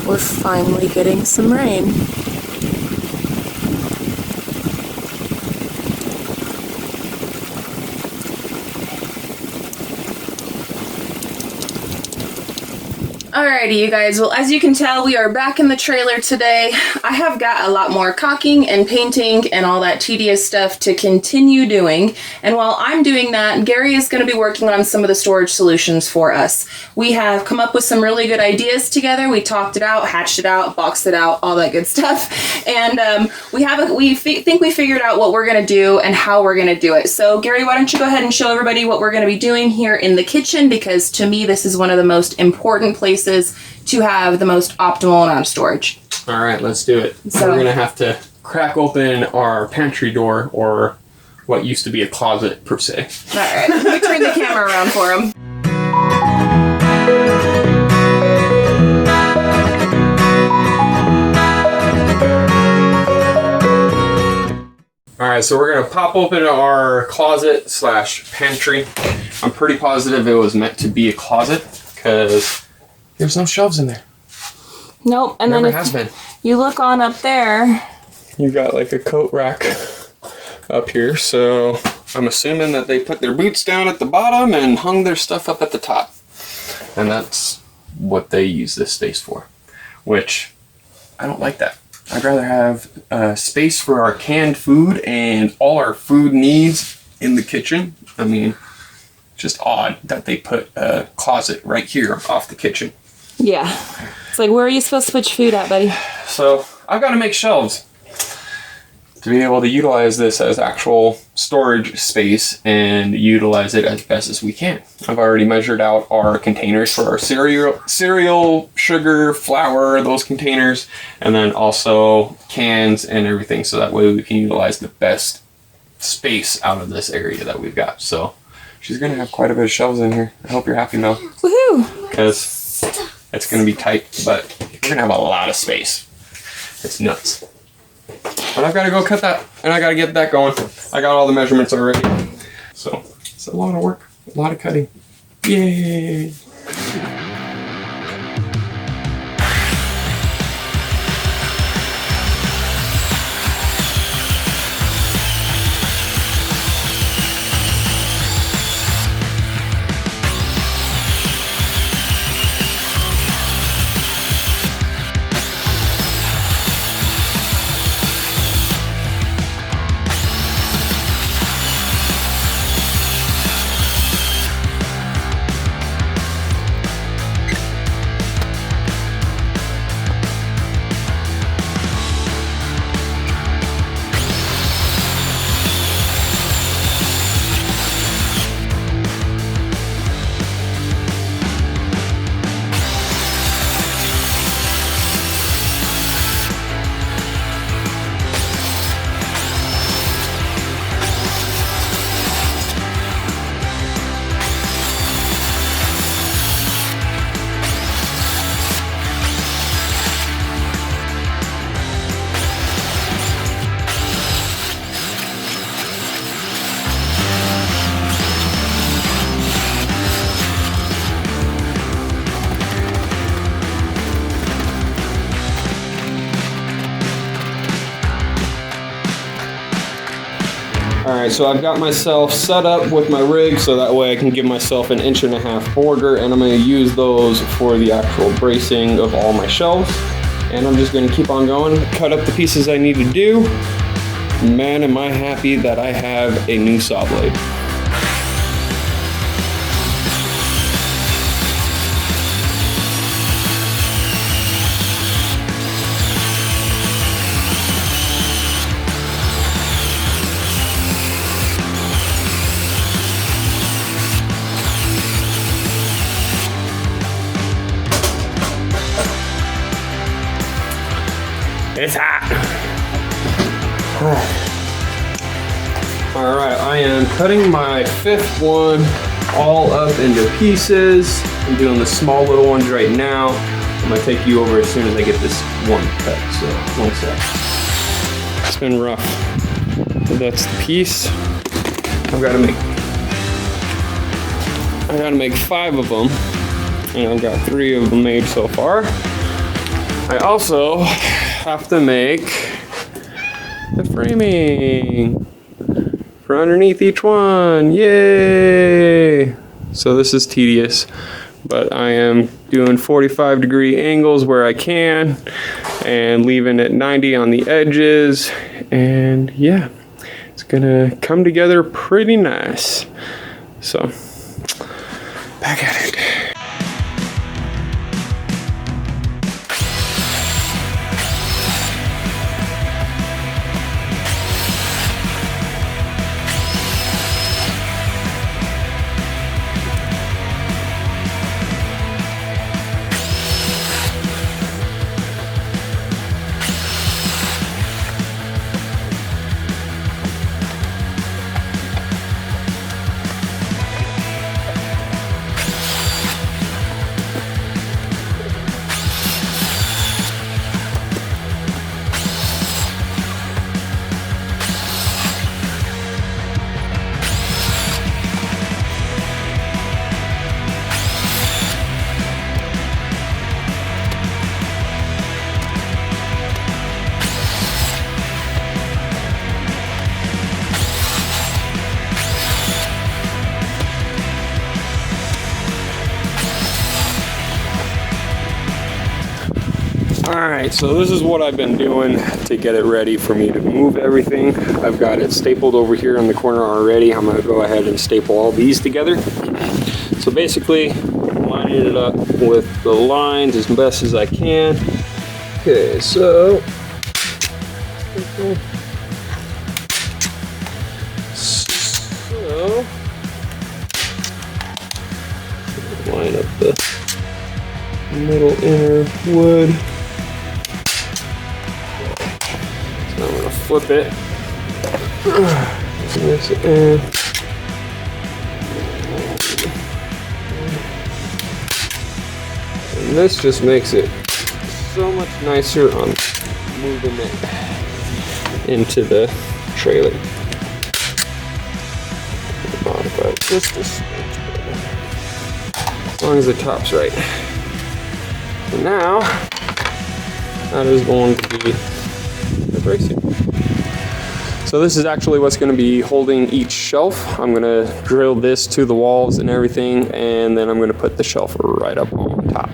We're finally getting some rain. Alrighty, you guys. Well, as you can tell, we are back in the trailer today. I have got a lot more caulking and painting and all that tedious stuff to continue doing. And while I'm doing that, Gary is going to be working on some of the storage solutions for us. We have come up with some really good ideas together. We talked it out, hatched it out, boxed it out, all that good stuff. And we think we figured out what we're going to do and how we're going to do it. So, Gary, why don't you go ahead and show everybody what we're going to be doing here in the kitchen, because to me, this is one of the most important places to have the most optimal amount of storage. All right, let's do it. So we're gonna have to crack open our pantry door, or what used to be a closet per se. All right, let me turn the camera around for him. All right, so we're gonna pop open our closet slash pantry. I'm pretty positive it was meant to be a closet because there's no shelves in there. Nope, and Never then has been. You look on up there. You got like a coat rack up here, so I'm assuming that they put their boots down at the bottom and hung their stuff up at the top. And that's what they use this space for, which I don't like that. I'd rather have space for our canned food and all our food needs in the kitchen. I mean, just odd that they put a closet right here off the kitchen. Yeah. It's like, where are you supposed to put your food at, buddy? So I've got to make shelves to be able to utilize this as actual storage space and utilize it as best as we can. I've already measured out our containers for our cereal, sugar, flour, those containers, and then also cans and everything, so that way we can utilize the best space out of this area that we've got. So she's gonna have quite a bit of shelves in here. I hope you're happy, Mel. Woohoo! Because it's gonna be tight, but we're gonna have a lot of space. It's nuts. But I've gotta go cut that, and I gotta get that going. I got all the measurements already. So it's a lot of work, a lot of cutting. Yay! Alright, so I've got myself set up with my rig so that way I can give myself an 1.5 inch border, and I'm going to use those for the actual bracing of all my shelves. And I'm just going to keep on going, cut up the pieces I need to do. Man, am I happy that I have a new saw blade. It's hot. All right, I am cutting my 5th one all up into pieces. I'm doing the small little ones right now. I'm gonna take you over as soon as I get this one cut, so one sec. It's been rough. But that's the piece. I gotta make 5 of them, and I've got 3 of them made so far. I also have to make the framing for underneath each one. Yay! So this is tedious, but I am doing 45-degree angles where I can and leaving it 90 on the edges, and yeah, it's gonna come together pretty nice. So back at it. Alright, so this is what I've been doing to get it ready for me to move everything. I've got it stapled over here in the corner already. I'm going to go ahead and staple all these together. So basically, lining it up with the lines as best as I can. Okay, so line up the middle inner wood. So I'm gonna flip it. Mix it in. And this just makes it so much nicer on moving it into the trailer. Modify it just a smidge better. As long as the top's right. So now, that is going to be the bracing. So this is actually what's going to be holding each shelf. I'm going to drill this to the walls and everything, and then I'm going to put the shelf right up on top.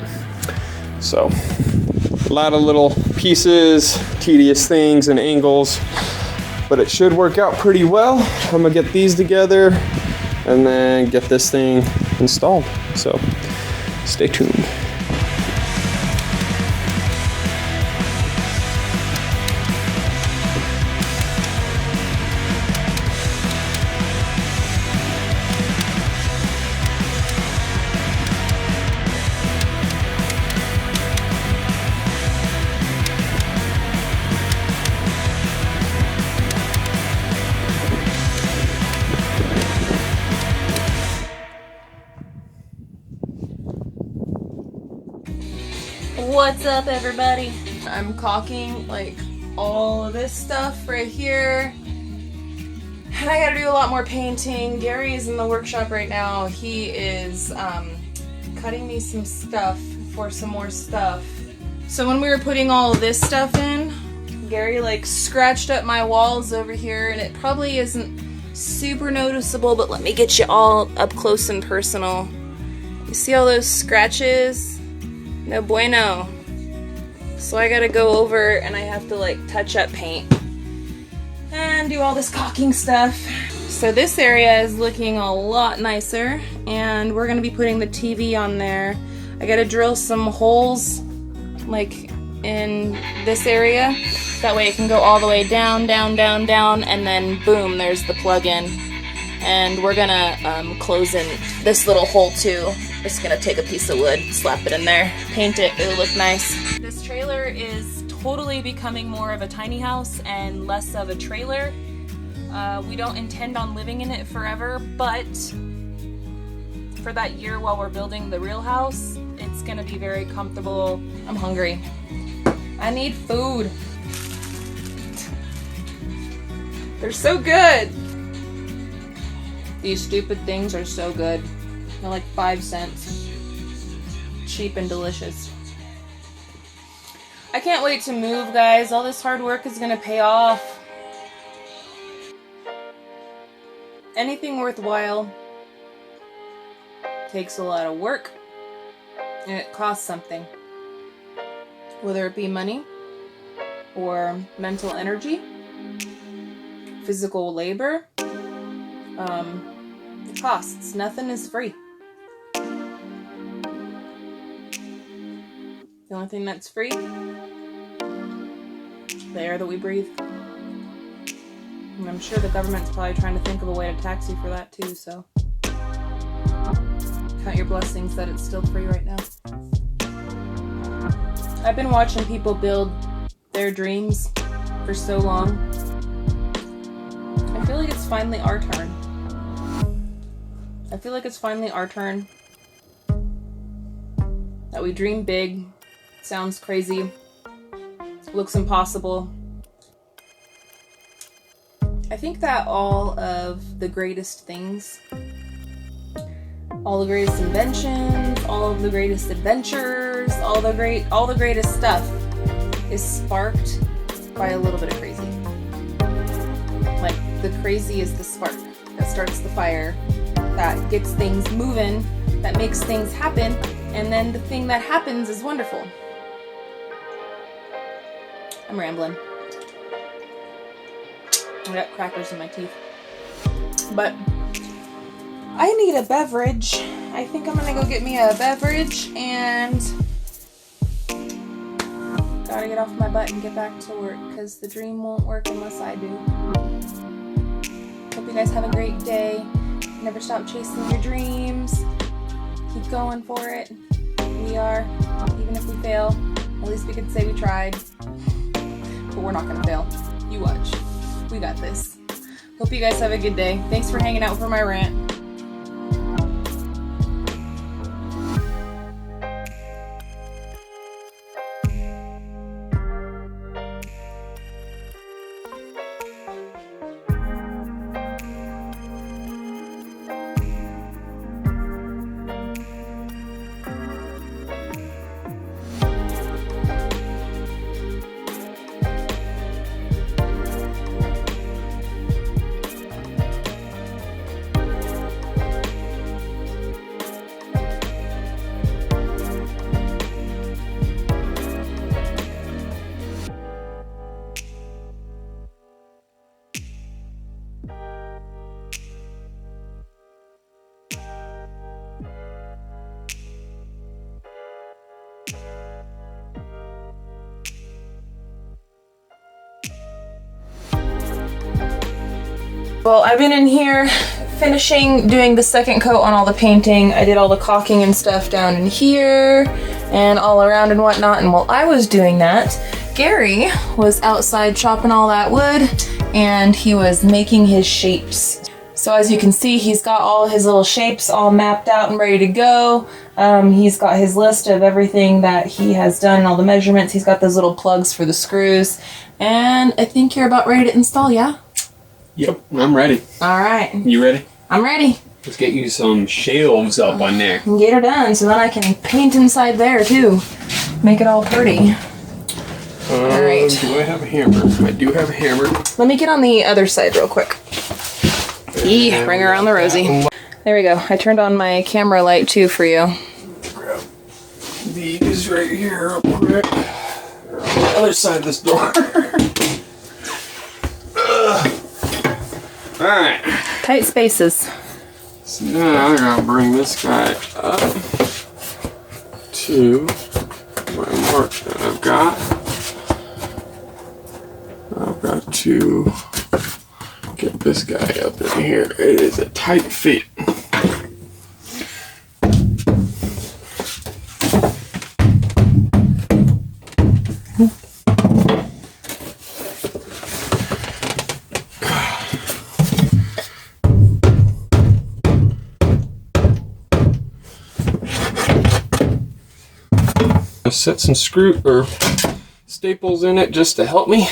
So a lot of little pieces, tedious things and angles, but it should work out pretty well. I'm going to get these together and then get this thing installed. So stay tuned. What's up, everybody? I'm caulking like all of this stuff right here, and I gotta do a lot more painting. Gary is in the workshop right now. He is cutting me some stuff for some more stuff. So when we were putting all of this stuff in, Gary like scratched up my walls over here, and it probably isn't super noticeable, but let me get you all up close and personal. You see all those scratches? No bueno. So I gotta go over and I have to like touch up paint and do all this caulking stuff. So this area is looking a lot nicer, and we're gonna be putting the TV on there. I gotta drill some holes like in this area. That way it can go all the way down, down, down, down, and then boom, there's the plug-in. And we're gonna close in this little hole too. Just gonna take a piece of wood, slap it in there, paint it, it'll look nice. This trailer is totally becoming more of a tiny house and less of a trailer. We don't intend on living in it forever, but for that year while we're building the real house, it's gonna be very comfortable. I'm hungry. I need food. They're so good. These stupid things are so good. They're like 5 cents. Cheap and delicious. I can't wait to move, guys. All this hard work is gonna pay off. Anything worthwhile takes a lot of work, and it costs something. Whether it be money, or mental energy, physical labor, costs. Nothing is free. The only thing that's free, the air that we breathe. And I'm sure the government's probably trying to think of a way to tax you for that too, so count your blessings that it's still free right now. I've been watching people build their dreams for so long. I feel like it's finally our turn. I feel like it's finally our turn. That we dream big. Sounds crazy. Looks impossible. I think that all of the greatest things, all the greatest inventions, all of the greatest adventures, all the greatest stuff is sparked by a little bit of crazy. Like, the crazy is the spark that starts the fire, that gets things moving, that makes things happen, and then the thing that happens is wonderful. I'm rambling. I got crackers in my teeth. But I need a beverage. I think I'm gonna go get me a beverage and gotta get off my butt and get back to work because the dream won't work unless I do. Hope you guys have a great day. Never stop chasing your dreams. Keep going for it. We are, even if we fail, at least we can say we tried. But we're not gonna fail. You watch. We got this. Hope you guys have a good day. Thanks for hanging out for my rant. Well, I've been in here finishing doing the second coat on all the painting. I did all the caulking and stuff down in here and all around and whatnot. And while I was doing that, Gary was outside chopping all that wood and he was making his shapes. So as you can see, he's got all his little shapes all mapped out and ready to go. He's got his list of everything that he has done, all the measurements. He's got those little plugs for the screws. And I think you're about ready to install, yeah? Yep, I'm ready. All right. You ready? I'm ready. Let's get you some shelves up on there. And get her done so then I can paint inside there too. Make it all pretty. All right. Do I have a hammer? I do have a hammer. Let me get on the other side real quick. Bring her around the rosy. There we go. I turned on my camera light too for you. Grab these right here real quick. They're on the other side of this door. Alright. Tight spaces. So now I gotta bring this guy up to my mark that I've got. I've got to get this guy up in here. It is a tight fit. Set some staples in it just to help me.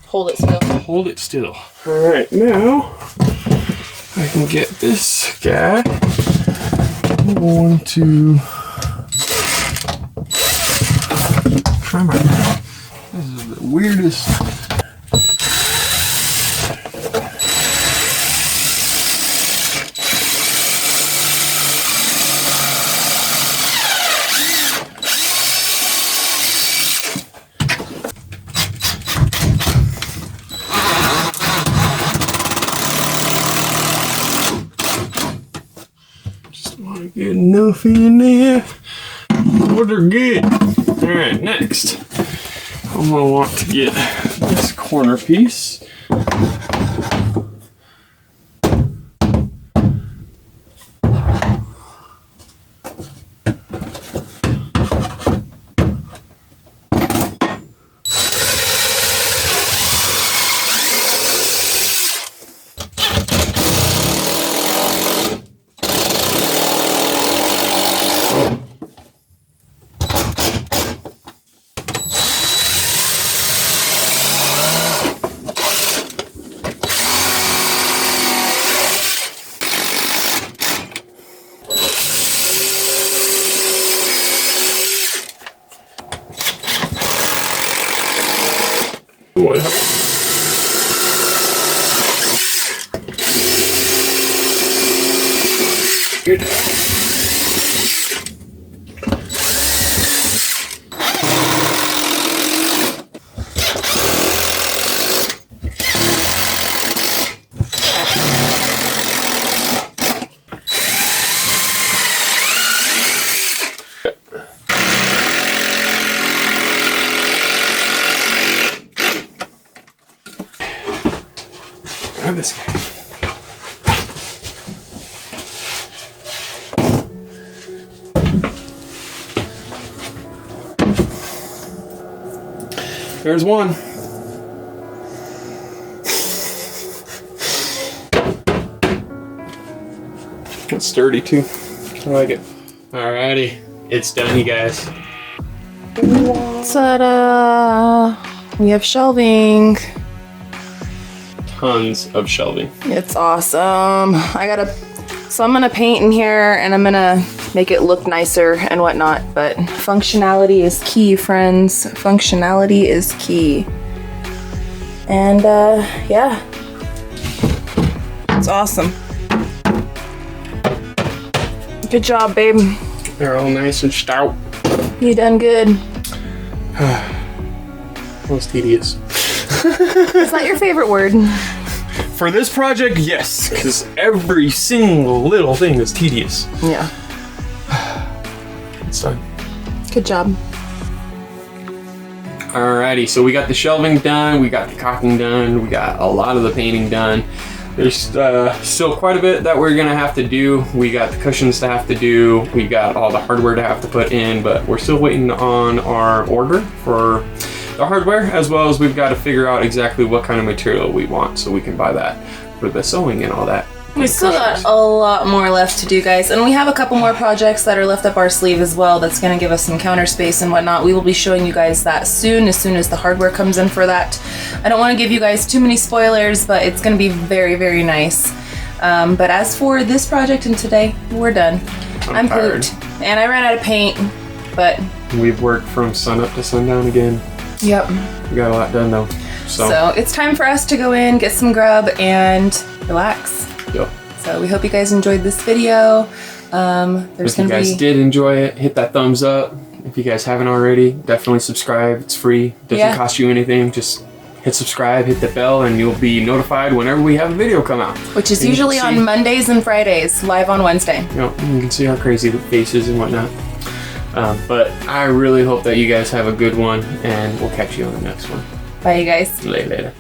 Hold it still. Hold it still. Alright, now I can get this guy. I'm going to try my This is the weirdest. Just want to get enough in there. They're good. All right, next, I'm gonna want to get this corner piece. What? Good. Grab this guy. There's one. It's sturdy too. I like it. Alrighty, it's done, you guys. Ta-da! We have shelving. Tons of shelving. It's awesome. So I'm gonna paint in here and I'm gonna make it look nicer and whatnot, but functionality is key, friends. Functionality is key. And yeah, it's awesome. Good job, babe. They're all nice and stout. You done good. That was tedious. Is that your favorite word? For this project, yes, because every single little thing is tedious. Yeah. It's done. Good job. Alrighty, so we got the shelving done, we got the caulking done, we got a lot of the painting done. There's still quite a bit that we're gonna have to do. We got the cushions to have to do, we got all the hardware to have to put in, but we're still waiting on our order for the hardware, as well as we've got to figure out exactly what kind of material we want so we can buy that for the sewing and all that. We still got a lot more left to do, guys, and we have a couple more projects that are left up our sleeve as well that's going to give us some counter space and whatnot. We will be showing you guys that soon as the hardware comes in for that. I don't want to give you guys too many spoilers, but it's going to be very, very nice. But as for this project and today, we're done. I'm pooped, and I ran out of paint, but we've worked from sun up to sundown again. Yep. We got a lot done though. So it's time for us to go in, get some grub, and relax. Yep. So we hope you guys enjoyed this video. If you guys did enjoy it, hit that thumbs up. If you guys haven't already, definitely subscribe. It's free. Doesn't cost you anything. Just hit subscribe, hit the bell, and you'll be notified whenever we have a video come out. Which is usually on Mondays and Fridays, live on Wednesday. You can see our crazy faces and whatnot. But I really hope that you guys have a good one, and we'll catch you on the next one. Bye, you guys. Later.